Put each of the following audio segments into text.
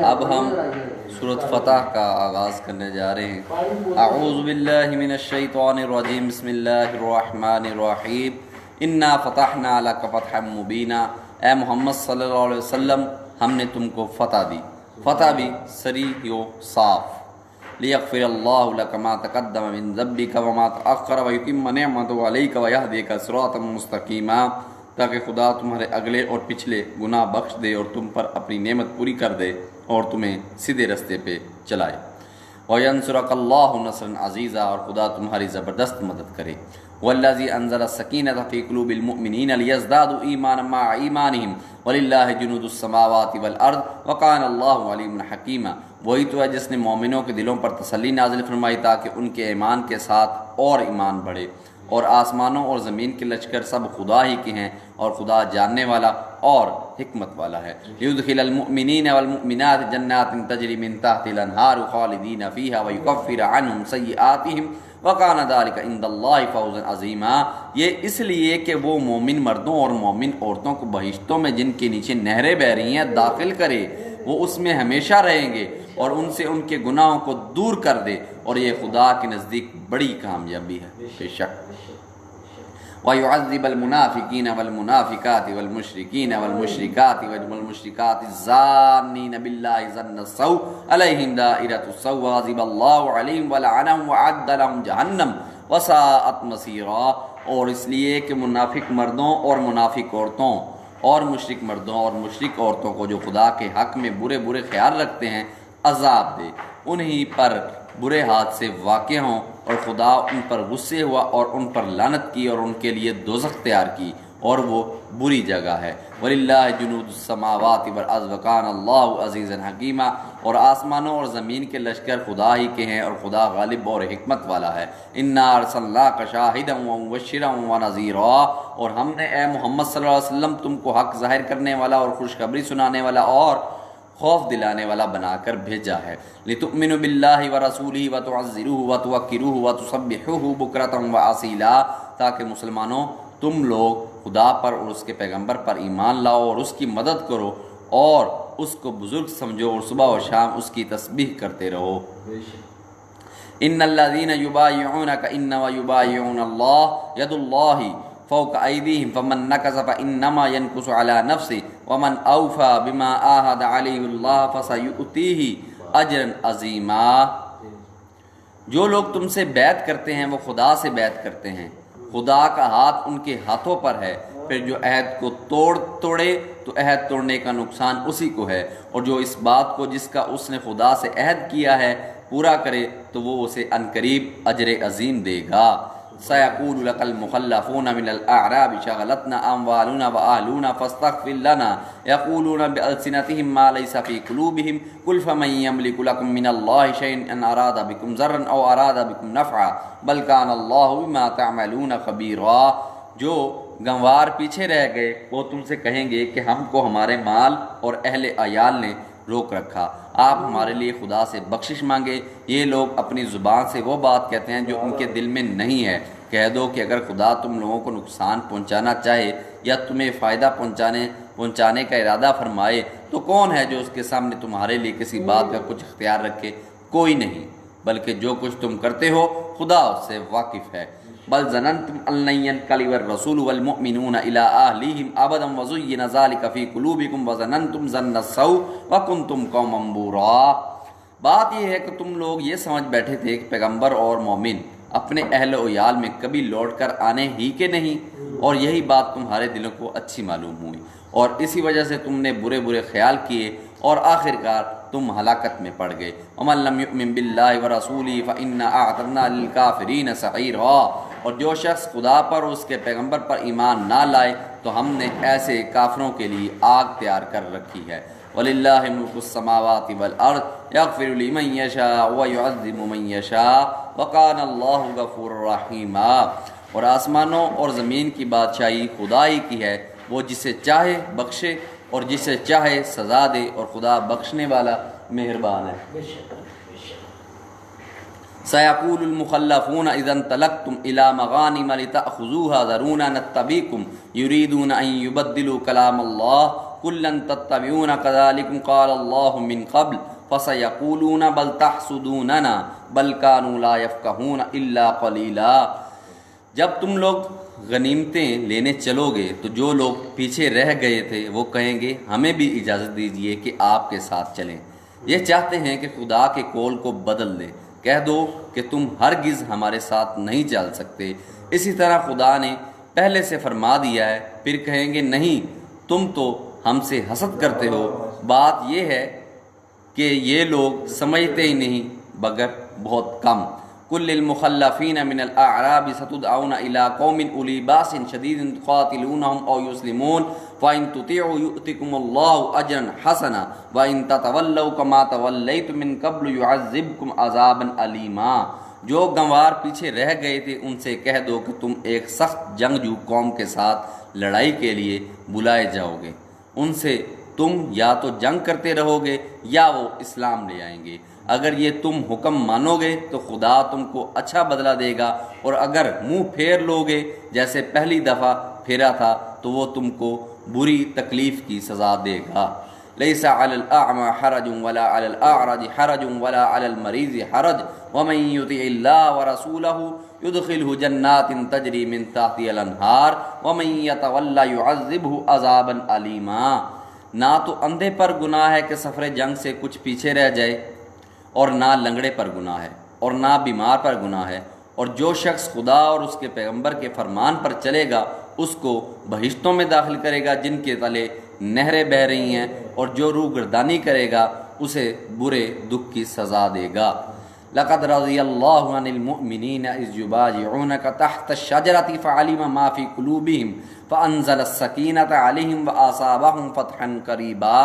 اب ہم سورۃ فتح کا آغاز کرنے جا رہے ہیں۔ اعوذ باللہ من الشیطان الرجیم، بسم اللہ الرحمن الرحیم۔ انا فتحنا لک فتحا مبینا، اے محمد صلی اللہ علیہ وسلم ہم نے تم کو فتح دی، فتح بھی صریح و صاف۔ لیغفر اللہ لک ما تقدم من ذنبک وما تأخر ویتم نعمته علیک ویہدیک صراطا مستقیما، تاکہ خدا تمہارے اگلے اور پچھلے گناہ بخش دے اور تم پر اپنی نعمت پوری کر دے اور تمہیں سیدھے رستے پہ چلائے۔ وَيَنْصُرَكَ اللَّهُ نَصْرًا عَزِيزًا، اور خدا تمہاری زبردست مدد کرے۔ وَالَّذِي أَنزَلَ السَّكِينَةَ فِي قُلُوبِ الْمُؤْمِنِينَ لِيَزْدَادُوا إِيمَانًا مَعَ إِيمَانِهِمْ وَلِلَّهِ جُنُودُ السَّمَاوَاتِ وَالْأَرْضِ وَكَانَ اللَّهُ عَلِيمًا حَكِيمًا، وہی تو ہے جس نے مومنوں کے دلوں پر تسلی نازل فرمائی تاکہ ان کے ایمان کے ساتھ اور ایمان بڑھے، اور آسمانوں اور زمین کے لشکر سب خدا ہی کے ہیں اور خدا جاننے والا اور حکمت والا ہے۔ لیدخل المؤمنین والمؤمنات جنات تجری من تحت الانہار خالدین فیہا ویکفر عنہم سیئاتہم وکان ذلک عند اللہ فوزا عظیما، یہ اس لیے کہ وہ مومن مردوں اور مومن عورتوں کو بہشتوں میں جن کے نیچے نہریں بہہ رہی ہیں داخل کرے، وہ اس میں ہمیشہ رہیں گے اور ان سے ان کے گناہوں کو دور کر دے، اور یہ خدا کے نزدیک بڑی کامیابی ہے۔ بے شک وَيُعَذِّبَ الْمُنَافِقِينَ وَالْمُنَافِقَاتِ وَالْمُشْرِكِينَ وَالْمُشْرِكَاتِ وَالْمُشْرِكَاتِ الظَّانِّينَ بِاللَّهِ ظَنَّ السَّوْءِ عَلَيْهِمْ دَائِرَةُ السَّوْءِ وَغَضِبَ اللَّهُ عَلَيْهِمْ وَلَعَنَهُمْ وَأَعَدَّ لَهُمْ جَهَنَّمَ وَسَاءَتْ مَصِيرًا، اور اس لیے کہ منافق مردوں اور منافق عورتوں اور مشرک مردوں اور مشرک عورتوں کو جو خدا کے حق میں برے برے خیال رکھتے ہیں عذاب دے، انہی پر برے حادثے واقع ہوں، اور خدا ان پر غصے ہوا اور ان پر لعنت کی اور ان کے لیے دوزخ تیار کی، اور وہ بری جگہ ہے۔ وَلِلَّهِ جُنُودُ السَّمَاوَاتِ وَالْأَرْضِ وَكَانَ اللَّهُ عَزِيزًا حَكِيمًا، اور آسمانوں اور زمین کے لشکر خدا ہی کے ہیں اور خدا غالب اور حکمت والا ہے۔ اِنَّا أَرْسَلْنَاكَ شَاهِدًا وَمُبَشِّرًا وَنَذِيرًا، اور ہم نے اے محمد صلی اللہ علیہ وسلم تم کو حق ظاہر کرنے والا اور خوشخبری سنانے والا اور خوف دلانے والا بنا کر بھیجا ہے۔ لِتُؤْمِنُوا بِاللَّهِ وَرَسُولِهِ وَتُعَزِّرُوهُ وَتُوَقِّرُوهُ وَتُسَبِّحُوهُ بُكْرَةً وَأَصِيلًا، تاکہ مسلمانوں تم لوگ خدا پر اور اس کے پیغمبر پر ایمان لاؤ اور اس کی مدد کرو اور اس کو بزرگ سمجھو اور صبح و شام اس کی تسبیح کرتے رہو۔ ان الذین یبایعونک انما یبایعون اللہ ید اللہ فوق ایدیہم فمن نکث فانما ینکث علی نفسہ ومن اوفی بما عاہد علیہ اللہ فسیؤتیہ اجرا عظیما، جو لوگ تم سے بیعت کرتے ہیں وہ خدا سے بیعت کرتے ہیں، خدا کا ہاتھ ان کے ہاتھوں پر ہے، پھر جو عہد کو توڑے تو عہد توڑنے کا نقصان اسی کو ہے، اور جو اس بات کو جس کا اس نے خدا سے عہد کیا ہے پورا کرے تو وہ اسے عنقریب اجر عظیم دے گا۔ سَيَقُولُ لَكَ الْمُخَلَّفُونَ مِنَ الْأَعْرَابِ شَغَلَتْنَا أَمْوَالُنَا وَأَهْلُونَا فَاسْتَغْفِرْ لَنَا يَقُولُونَ بِأَلْسِنَتِهِمْ مَا لَيْسَ فِي قُلُوبِهِمْ قُلْ فَمَن يَمْلِكُ لَكُم مِّنَ اللَّهِ شَيْئًا إِنْ أَرَادَ بِكُمْ ضَرًّا أَوْ أَرَادَ بِكُمْ نَفْعًا بَلْ كَانَ اللَّهُ بِمَا تَعْمَلُونَ خَبِيرًا، جو گنوار پیچھے رہ گئے وہ تم سے کہیں گے کہ ہم کو ہمارے مال اور اہل عیال نے روک رکھا، آپ ہمارے لیے خدا سے بخشش مانگے۔ یہ لوگ اپنی زبان سے وہ بات کہتے ہیں جو ان کے دل میں نہیں ہے۔ کہہ دو کہ اگر خدا تم لوگوں کو نقصان پہنچانا چاہے یا تمہیں فائدہ پہنچانے کا ارادہ فرمائے تو کون ہے جو اس کے سامنے تمہارے لیے کسی بات کا کچھ اختیار رکھے؟ کوئی نہیں، بلکہ جو کچھ تم کرتے ہو خدا اس سے واقف ہے۔ بل ظننتم ان لن ينقلب الرسول والمؤمنون الى اهلهم ابدا وزين ذلك في قلوبكم وظننتم ظن السوء وكنتم قوما بورا، بات یہ ہے کہ تم لوگ یہ سمجھ بیٹھے تھے کہ پیغمبر اور مومن اپنے اہل و عیال میں کبھی لوٹ کر آنے ہی کے نہیں، اور یہی بات تمہارے دلوں کو اچھی معلوم ہوئی اور اسی وجہ سے تم نے برے برے خیال کیے اور آخر کار تم ہلاکت میں پڑ گئے۔ ومن لم یؤمن باللہ ورسولہ فإنا اعتدنا للکافرین سعیرا، اور جو شخص خدا پر اور اس کے پیغمبر پر ایمان نہ لائے تو ہم نے ایسے کافروں کے لیے آگ تیار کر رکھی ہے۔ وَلِلَّهِ مُلْكُ السَّمَاوَاتِ وَالْأَرْضِ يَغْفِرُ لِمَن يَشَاءُ وَيُعَذِّبُ مَن يَشَاءُ وَكَانَ اللَّهُ غَفُورًا رَحِيمًا، اور آسمانوں اور زمین کی بادشاہی خدا ہی کی ہے، وہ جسے چاہے بخشے اور جسے چاہے سزا دے، اور خدا بخشنے والا مہربان ہے۔ سَيَقُولُ الْمُخَلَّفُونَ إِذَا انطَلَقْتُمْ إِلَى مَغَانِمَ لِتَأْخُذُوهَا ذَرُونَا نَتَّبِعْكُمْ يُرِيدُونَ أَن يُبَدِّلُوا كَلَامَ اللَّهِ کلن تتبعون کذالکم قال اللہ من قبل فسیقولون بل تحسدوننا بل کانوا لا یفقہون الا قلیلا۔ جب تم لوگ غنیمتیں لینے چلو گے تو جو لوگ پیچھے رہ گئے تھے وہ کہیں گے ہمیں بھی اجازت دیجیے کہ آپ کے ساتھ چلیں۔ یہ چاہتے ہیں کہ خدا کے قول کو بدل دیں، کہہ دو کہ تم ہرگز ہمارے ساتھ نہیں چل سکتے۔ اسی طرح خدا نے پہلے سے فرما دیا ہے، پھر کہیں گے نہیں تم تو ہم سے حسد کرتے ہو۔ بات یہ ہے کہ یہ لوگ سمجھتے ہی نہیں مگر بہت کم۔ کل للمخلفین من الاعراب ستدعون الى قوم اولی باس شدید تقاتلونهم او یسلمون فان تطیعوا یؤتکم اللہ اجرا حسنا وان تتولوا کما تولیتم من قبل یعذبکم عذابا علیما۔ جو گنوار پیچھے رہ گئے تھے ان سے کہہ دو کہ تم ایک سخت جنگجو قوم کے ساتھ لڑائی کے لیے بلائے جاؤ گے، ان سے تم یا تو جنگ کرتے رہو گے یا وہ اسلام لے آئیں گے۔ اگر یہ تم حکم مانو گے تو خدا تم کو اچھا بدلہ دے گا، اور اگر منہ پھیر لو گے جیسے پہلی دفعہ پھیرا تھا تو وہ تم کو بری تکلیف کی سزا دے گا۔ لیس علی الاعمى حرج ولا علی الاعرج حرج ولا علی المریض حرج ومن یطع اللہ ورسولہ یدخلہ جنات تجری من تحتها الانہار ومن یتولی یعذبہ عذابا علیما۔ نہ تو اندھے پر گناہ ہے کہ سفر جنگ سے کچھ پیچھے رہ جائے، اور نہ لنگڑے پر گناہ ہے، اور نہ بیمار پر گناہ ہے، اور جو شخص خدا اور اس کے پیغمبر کے فرمان پر چلے گا اس کو بہشتوں میں داخل کرے گا جن کے تلے نہریں بہہ رہی ہیں، اور جو روگردانی کرے گا اسے برے دکھ کی سزا دے گا۔ لقد رضی اللہ عن المؤمنین اذ یبایعونک تحت الشجرۃ فعلم ما فی قلوبہم فانزل السکینۃ علیہم واصابہم فتحا قریبا۔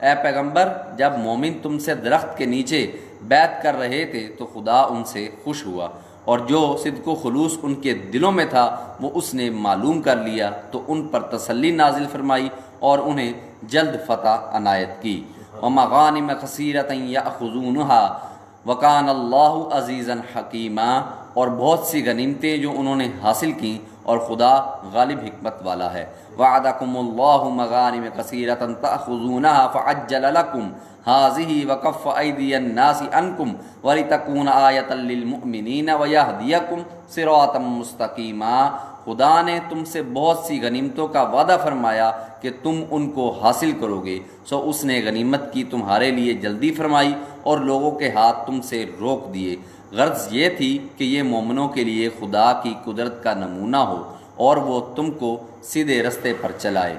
اے پیغمبر، جب مومن تم سے درخت کے نیچے بیعت کر رہے تھے تو خدا ان سے خوش ہوا، اور جو صدق و خلوص ان کے دلوں میں تھا وہ اس نے معلوم کر لیا تو ان پر تسلی نازل فرمائی اور انہیں جلد فتح عنایت کی۔ ومغانم کثیرۃ یأخذونها وکان اللہ عزیزا حکیما، اور بہت سی غنیمتیں جو انہوں نے حاصل کیں اور خدا غالب حکمت والا ہے۔ وعدکم اللہ مغانم کثیرۃ تأخذونها فعجل لکم هذه وکف ایدی الناس عنکم ولتکون آیۃ للمؤمنین ویہدیکم صراطا مستقیما۔ خدا نے تم سے بہت سی غنیمتوں کا وعدہ فرمایا کہ تم ان کو حاصل کرو گے، سو اس نے غنیمت کی تمہارے لیے جلدی فرمائی اور لوگوں کے ہاتھ تم سے روک دیے۔ غرض یہ تھی کہ یہ مومنوں کے لیے خدا کی قدرت کا نمونہ ہو اور وہ تم کو سیدھے رستے پر چلائے۔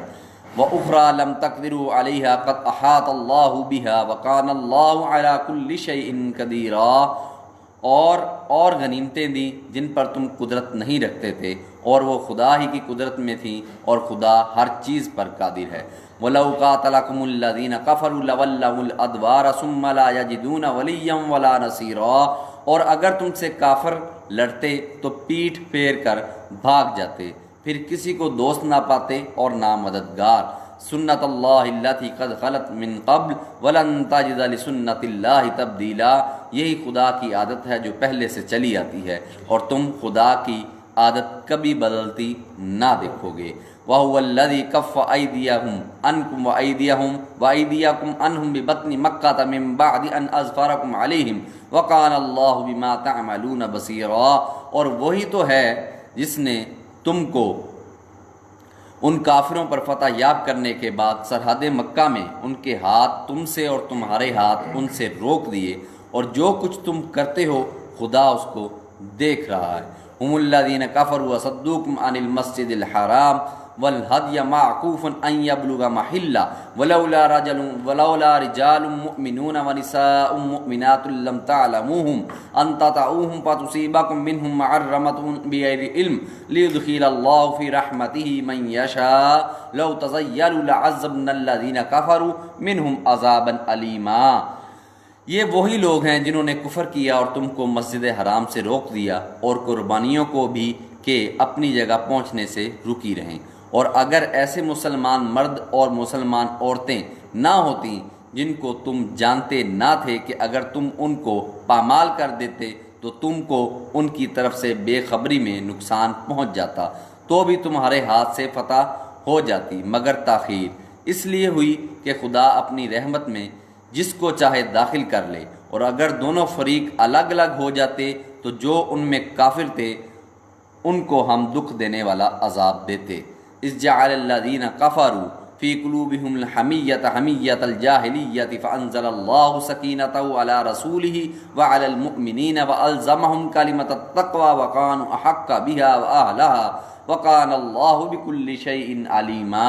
وَأُخْرَى لَمْ تَقْدِرُوا عَلَيْهَا قَدْ أَحَاطَ اللَّهُ بِهَا وَكَانَ اللَّهُ عَلَى كُلِّ شَيْءٍ قَدِيرًا، اور غنیمتیں دیں جن پر تم قدرت نہیں رکھتے تھے، اور وہ خدا ہی کی قدرت میں تھیں، اور خدا ہر چیز پر قادر ہے۔ وَلَوْ قَاتَلَكُمُ الَّذِينَ كَفَرُوا لَوَلَّوُا الْأَدْبَارَ ثُمَّ لَا يَجِدُونَ وَلِيًّا وَلَا نَصِيرًا، اور اگر تم سے کافر لڑتے تو پیٹھ پھیر کر بھاگ جاتے، پھر کسی کو دوست نہ پاتے اور نہ مددگار۔ سنت اللہ التی قد خلت من قبل ولن تجد لسنت اللہ تبدیلا، یہی خدا کی عادت ہے جو پہلے سے چلی آتی ہے، اور تم خدا کی عادت کبھی بدلتی نہ دیکھو گے۔ وَهُوَ الَّذِي كَفَّ أَيْدِيَهُمْ عَنْكُمْ وَأَيْدِيَكُمْ عَنْهُمْ بِبَطْنِ مَكَّةَ مِنْ بَعْدِ أَنْ أَظْفَرَكُمْ عَلَيْهِمْ وَكَانَ اللَّهُ بِمَا تَعْمَلُونَ بَصِيرًا، اور وہی تو ہے جس نے تم کو ان کافروں پر فتح یاب کرنے کے بعد سرحد مکہ میں ان کے ہاتھ تم سے اور تمہارے ہاتھ ان سے روک دیے، اور جو کچھ تم کرتے ہو خدا اس کو دیکھ رہا ہے۔ هم الذين كفروا وصدوكم عن المسجد الحرام والهدي معكوفا ان يبلغ محله ولولا رجال مؤمنون ونساء مؤمنات لم تعلموهم ان تطؤوهم فتصيبكم منهم معرة بغير علم ليدخل الله في رحمته من يشاء لو تزيلوا لعذبنا الذين كفروا منهم عذابا أليما۔ یہ وہی لوگ ہیں جنہوں نے کفر کیا اور تم کو مسجد حرام سے روک دیا، اور قربانیوں کو بھی کہ اپنی جگہ پہنچنے سے رکی رہیں، اور اگر ایسے مسلمان مرد اور مسلمان عورتیں نہ ہوتیں جن کو تم جانتے نہ تھے کہ اگر تم ان کو پامال کر دیتے تو تم کو ان کی طرف سے بے خبری میں نقصان پہنچ جاتا، تو بھی تمہارے ہاتھ سے فتح ہو جاتی مگر تاخیر۔ اس لیے ہوئی کہ خدا اپنی رحمت میں جس کو چاہے داخل کر لے، اور اگر دونوں فریق الگ الگ ہو جاتے تو جو ان میں کافر تھے ان کو ہم دکھ دینے والا عذاب دیتے۔ اذ جعل الذین کفروا فی قلوبہم الحمیۃ حمیۃ الجاہلیۃ فانزل اللہ سکینتہ علی رسولہ وعلی المؤمنین والزمہم کلمۃ التقوی وکانوا احق بہا واہلہا وکان اللہ بکل شیء علیما۔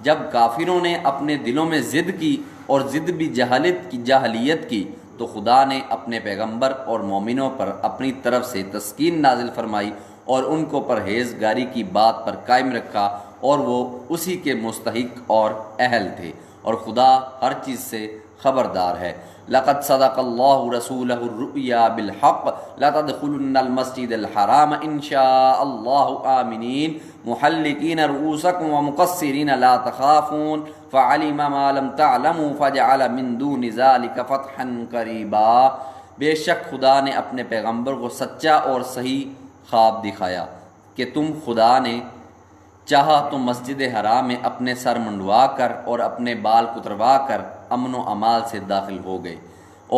جب کافروں نے اپنے دلوں میں ضد کی اور ضد بھی جاہلیت کی تو خدا نے اپنے پیغمبر اور مومنوں پر اپنی طرف سے تسکین نازل فرمائی اور ان کو پرہیزگاری کی بات پر قائم رکھا، اور وہ اسی کے مستحق اور اہل تھے، اور خدا ہر چیز سے خبردار ہے۔ لقد صدق اللہ رسولہ الرؤیا بالحق لتدخلن المسجد الحرام ان شاء اللہ آمنین محلقین رؤوسکم ومقصرین لا تخافون فعلم ما لم تعلموا فجعل من دون ذلك فتحا قریبا۔ بے شک خدا نے اپنے پیغمبر کو سچا اور صحیح خواب دکھایا کہ تم خدا نے چاہا تو مسجد حرام میں اپنے سر منڈوا کر اور اپنے بال کتروا کر امن و امان سے داخل ہو گئے،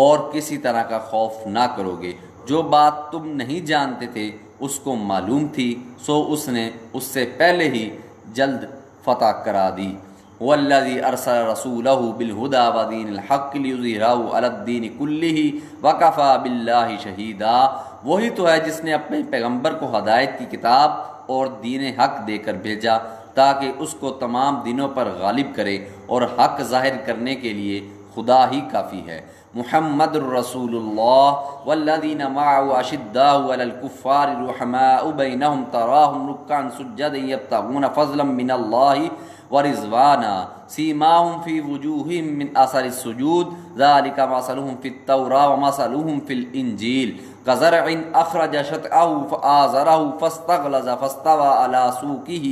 اور کسی طرح کا خوف نہ کرو گے۔ جو بات تم نہیں جانتے تھے اس کو معلوم تھی، سو اس نے اس سے پہلے ہی جلد فتح کرا دی۔ والذی ارسل رسولہ بالہدی ودین الحق لیظہرہ علی الدین کلہ وکفی باللہ شہیدا۔ وہی تو ہے جس نے اپنے پیغمبر کو ہدایت کی کتاب اور دین حق دے کر بھیجا تاکہ اس کو تمام دینوں پر غالب کرے، اور حق ظاہر کرنے کے لیے خدا ہی کافی ہے۔ محمد الرسول اللہ والذین معه اشداء علی الکفار رحماء بینہم تراہم رکعا سجدا یبتغون فضلا من اللہ ورضوانا سیماہم فی وجوہہم من اثر السجود ذلک مثلہم فی التوراۃ ومثلہم فی الانجیل کزرع اخرج شطأہ فآزرہ فاستغلظ فاستوى علی سوقہ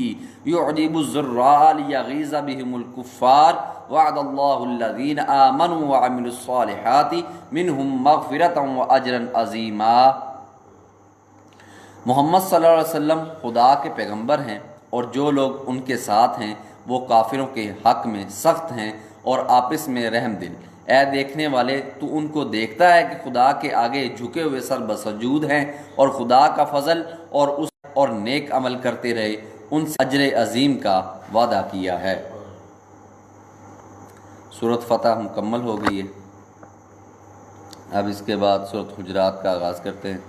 یعجب الزراء لیغیظ بہم الکفار وعد اللہ الذین آمنوا وعملوا الصالحات منہم مغفرۃ واجرا عظیما۔ محمد صلی اللہ علیہ وسلم خدا کے پیغمبر ہیں، اور جو لوگ ان کے ساتھ ہیں وہ کافروں کے حق میں سخت ہیں اور آپس میں رحم دل۔ اے دیکھنے والے، تو ان کو دیکھتا ہے کہ خدا کے آگے جھکے ہوئے سر بسجود ہیں، اور خدا کا فضل اور نیک عمل کرتے رہے ان سے اجر عظیم کا وعدہ کیا ہے۔ سورۃ فتح مکمل ہو گئی ہے۔ اب اس کے بعد سورۃ حجرات کا آغاز کرتے ہیں۔